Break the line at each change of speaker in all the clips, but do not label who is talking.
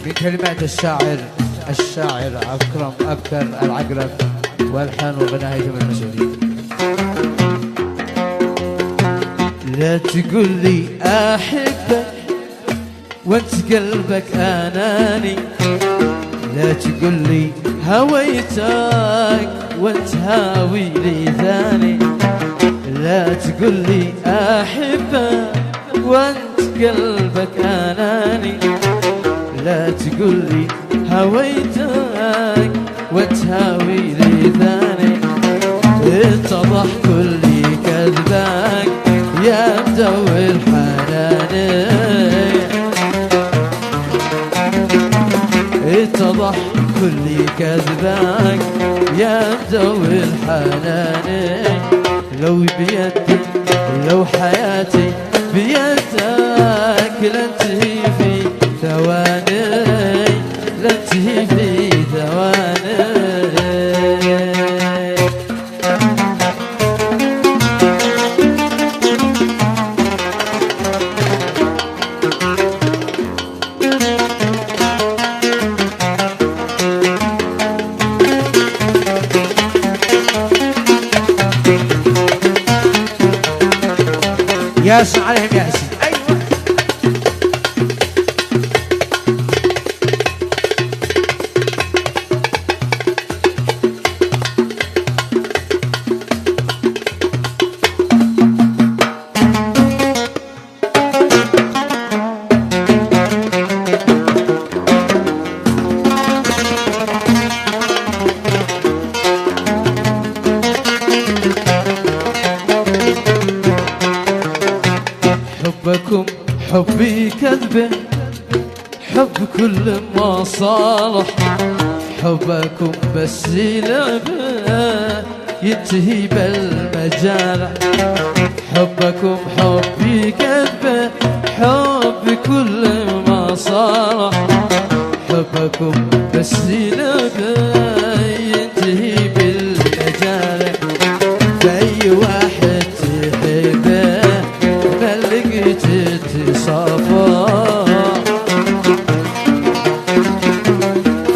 بكلمات الشاعر أكرم أبكر العقرب، والحان وغناء هيثم المسعودي. لا تقول لي أحبك وانت قلبك أناني، لا تقول لي هويتك وانت هاوي لي ثاني، لا تقول لي أحبك وانت قلبك أناني، لا تقول لي هويتك وانت هاوي لي ثاني. اتضح كل كذبك يا مدور حناني، اتضح كل كذبك يا مدور حناني. لو بيدي لو حياتي بيدك لانتهي في ثواني، لانتهي في ثواني. ياسر عليهم ياسين. أيوة. حبكم حبي كذبه، حب كل ما صالح، حبكم بس لعبه ينتهي بالمجالح. حبكم حبي كذبه، حب كل ما صالح، حبكم بس لعبه ينتهي بالمجالح. فأي واحد تحبه ما لقيت تصافى،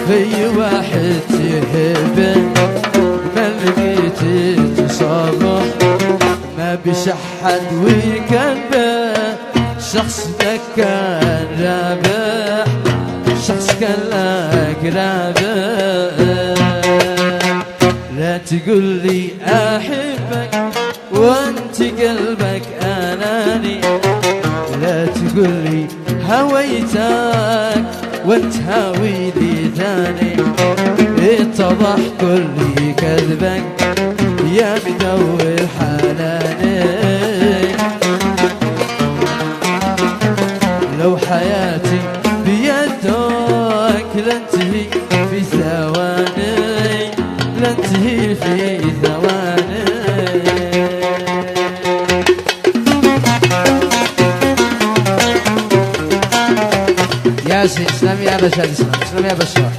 في واحد تحبه ما لقيت تصافى. ما بشحد وكان به شخص كان رابح، شخص كان لك رابح. لا تقول لي أحبك وانت قلبك أناني، لا تقول لي هويتك وانت هاوي لي ثاني. اتضح كل كذبك يا مدور حناني. لو حياتي بيدك لانتهي في ثواني، لانتهي في ثواني. ياسين اسلام يا بشار، اسلام يا بشار.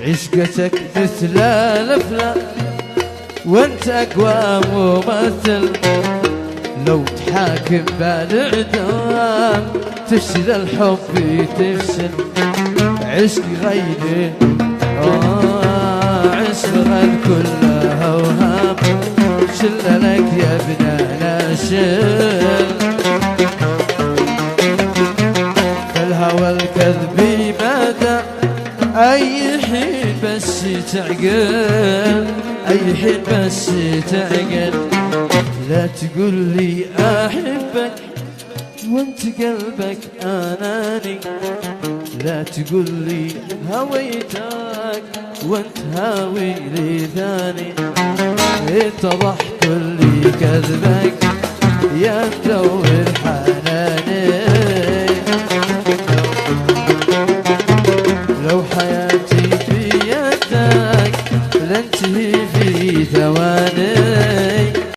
عشقتك مثل الأفلام وانت أقوى ممثل، لو تحاكم بالإعدام تفشل الحب تفشل. عشق غيري عشق غير كله أوهام، شل لك يا ابن شل. فالهوى الكذبي مدى أي حين بس تعقل، أي حين بس تعقل. لا تقول لي أحبك وانت قلبك أناني، لا تقول لي هويتك وانت هاوي لي ثاني. اتضح كل كذبك يا مدور حناني. لو حياتي في يدك لنتهي في ثواني.